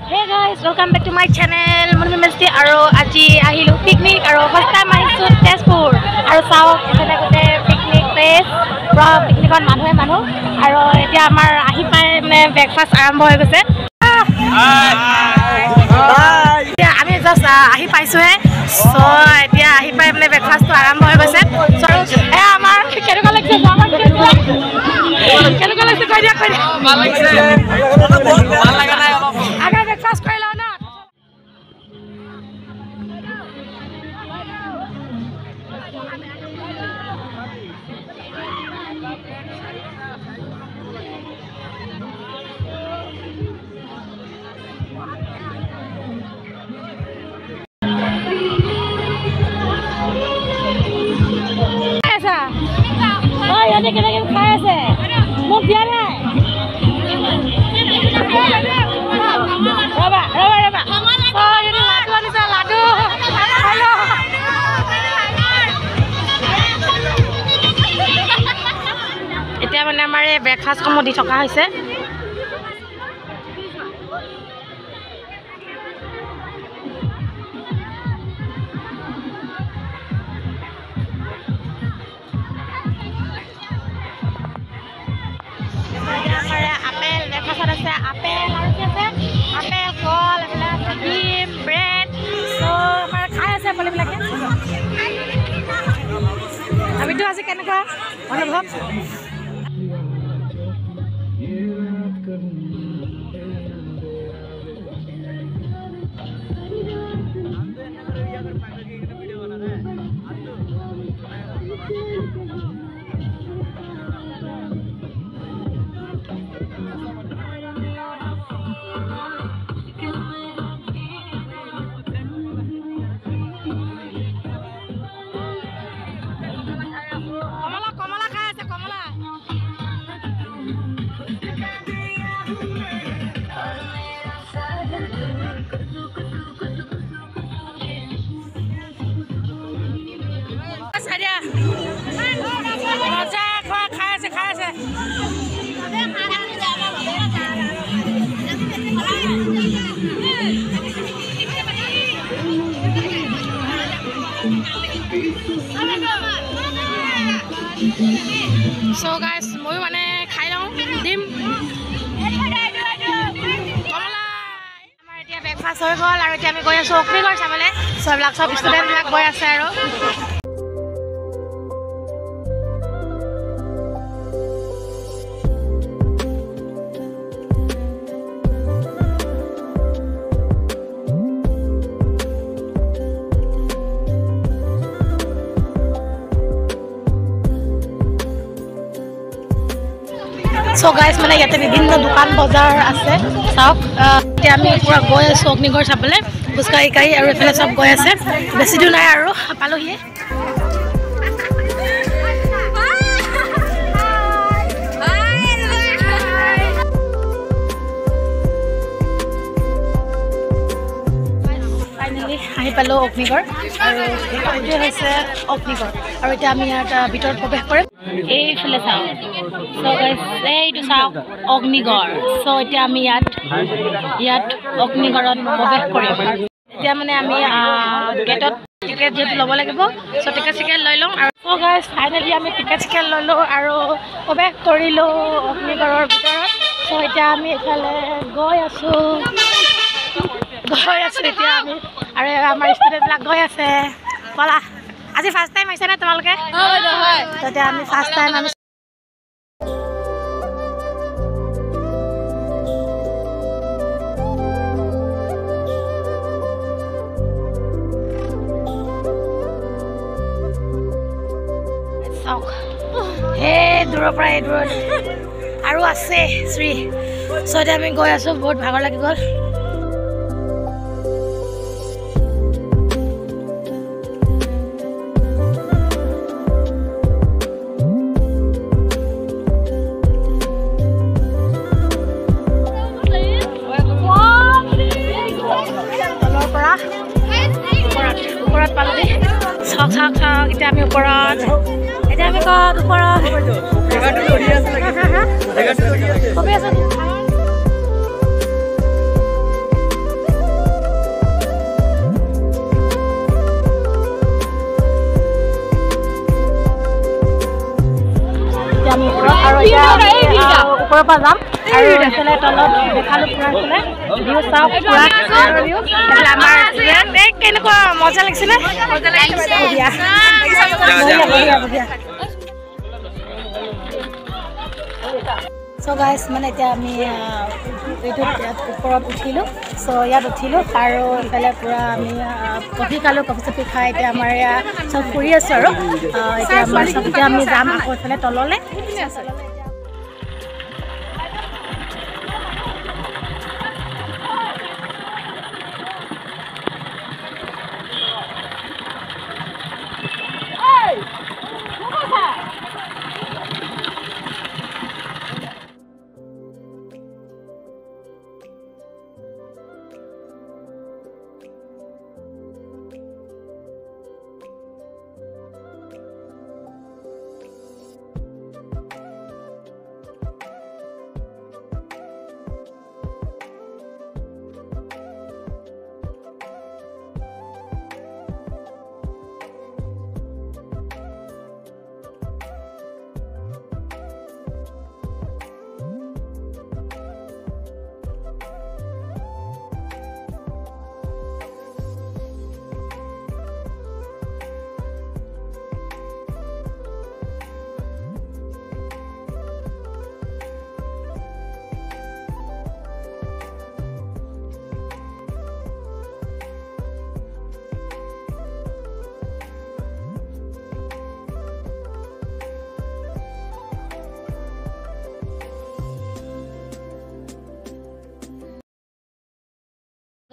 Hey guys, welcome back to my channel. Murmi Mesti aro aji ahilu picnic aro first time ahisu Tezpur aro sao ekhane gote picnic place pro picnic on manu aro etia amar ahi pai mane breakfast arambho hoy gose. Hi. Ami just ahi paisu he. So etia ahi pai mane breakfast to arambho hoy gose. So e amar kenuka lagse amar kenuka lagse koi dia ভাল লাগছে ভাল লাগা নাই অলপ আগে breakfast কৰি লও না ऐसा ओय यानी केने খাই আছে মোক দিয়া নাই Raba. Oh, ini ladu Anissa, ladu. Ayo. এতিয়া মানে আমাৰ ব্ৰেকফাষ্ট কম দি থকা হৈছে। আপেল ব্ৰেকফাষ্টত আছে আপেল আৰু কি আছে আপেল কল এইবিলাক ডিম ব্ৰেড তো আমাৰ খাই আছে সকলোবিলাকে আমিতো আজি কেনেকুৱা অনুভৱ So guys, মই মানে খাই লওঁ ডিম কমলা আমাৰ এতিয়া ব্ৰেকফাষ্ট হৈ গ'ল আৰু এতিয়া আমি গৈ আছোঁ অগ্নিগড় চাবলৈ সববিলাক সব ষ্টুডেণ্টবিলাক গৈ আছে আৰু So guys, মানে ইয়াতে বিভিন্ন দোকান বজাৰ আছে চাওক এতিয়া আমি পুৰা গৈ আছো অগ্নিগড় চাবলৈ বুস্কাই আৰু এফালে সব গৈ আছে বেছি দূৰ নাই আৰু পালোহিয়ে আহি পালো অগ্নিগড় আৰু এইটো হৈছে অগ্নিগড় আৰু এতিয়া আমি ইয়াত ভিতৰত প্ৰৱেশ কৰিম এইফালে চাওঁ সো গাইস এইটো চাওক অগ্নিগড় সো এতিয়া আমি ইয়াত অগ্নিগড়ত প্ৰৱেশ কৰিম এতিয়া মানে আমি গেটত টিকেট যেটো ল'ব লাগিব সো টিকেট লৈ লওঁ আৰু সো গাইস ফাইনালি আমি টিকেট ললো আৰু প্ৰৱেশ কৰিলো অগ্নিগড়ৰ ভিতৰত সো এতিয়া আমি এফালে গৈ আছো এতিয়া আমি আৰু আমাৰ ষ্টুডেণ্টবিলাক গৈ আছে বলা আজি ফাৰ্ষ্ট টাইম আহিছে না তোমালোকে হয় তেতিয়া আমি ফাৰ্ষ্ট টাইম আমি চাওক দূৰৰ পৰা দূৰত আৰু আছে শ্ৰী চ' এতিয়া আমি গৈ আছোঁ বহুত ভাগৰ লাগি গ'ল ওপৰত পালোহি চাওক চাওক চাওক এতিয়া আমি ওপৰত এতিয়া আমি ক'ত ওপৰত কবি আছো আমি ওপৰত আৰু এতিয়া ওপৰৰ পৰা যাম আৰু এইফালে তলত দেখালো পুৰা এইফালে ভিউ চাওক পুৰা এইফালে আমাৰ কেনেকুৱা মজা লাগিছেনে চ' গাইজ মানে এতিয়া আমি এইটো ওপৰত উঠিলোঁ চ' ইয়াত উঠিলোঁ আৰু এইফালে পূৰা আমি কফি খালোঁ কফি চফি খাই এতিয়া আমাৰ ইয়াত চব ফুৰি আছোঁ আৰু এতিয়া আমাৰ চব এতিয়া আমি যাম আকৌ এইফালে তললৈ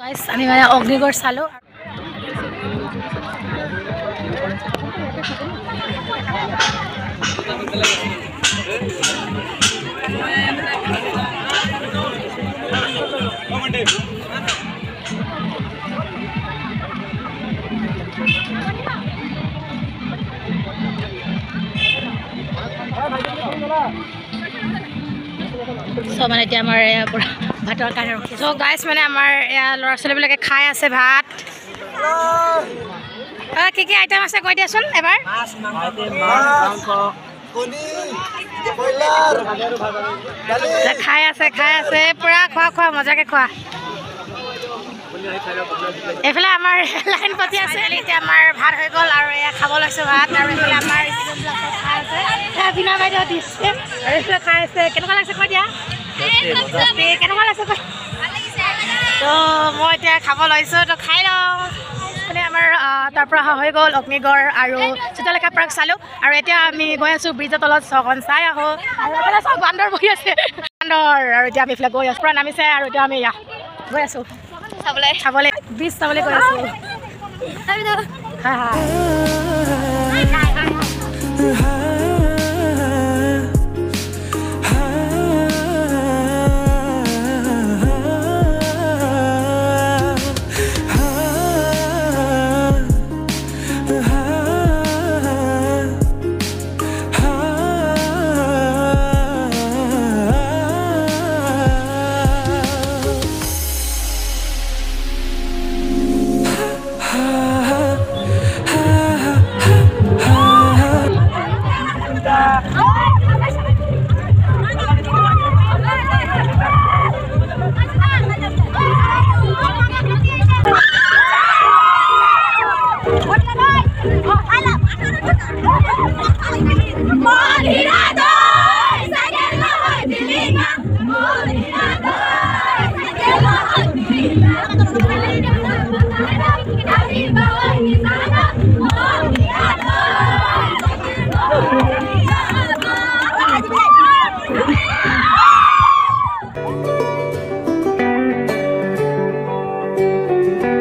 গাইজ আমি মানে অগ্নিগড় চালোঁ চ' মানে এতিয়া আমাৰ পৰা ভাতৰ কাৰণে ৰখিছোঁ চ' গাইজ মানে আমাৰ ল'ৰা ছোৱালীবিলাকে খাই আছে ভাত কি কি আইটেম আছে কৈ দিয়াচোন এবাৰ খাই আছে পূৰা খোৱা মজাকে খোৱা এইফালে আমাৰ লাইন পাতি আছে এতিয়া আমাৰ ভাত হৈ গ'ল আৰু এয়া খাব লৈছোঁ ভাত আৰু এইফালে আমাৰ খাই আছে বিনা বাইদেউ দিছে আৰু এইফালে খাই আছে কেনেকুৱা লাগিছে কৈ দিয়া কেনেকুৱা লাগিছে কৈ তো মই এতিয়া খাব লৈছোঁ তো খাই লওঁ মানে আমাৰ তাৰ পৰা হৈ গ'ল অগ্নিগড় আৰু চিত্ৰলেখা পাৰ্ক চালোঁ আৰু এতিয়া আমি গৈ আছোঁ ব্ৰিজৰ তলত চকন চাই আহোঁ আৰু এইফালে চব বান্দৰ বহি আছে বান্দৰ আৰু এতিয়া আমি এইফালে গৈ আছোঁ পৰা নামিছে আৰু এতিয়া আমি গৈ আছোঁ চাবলৈ ব্ৰিজ চাবলৈ গৈ আছোঁ আছে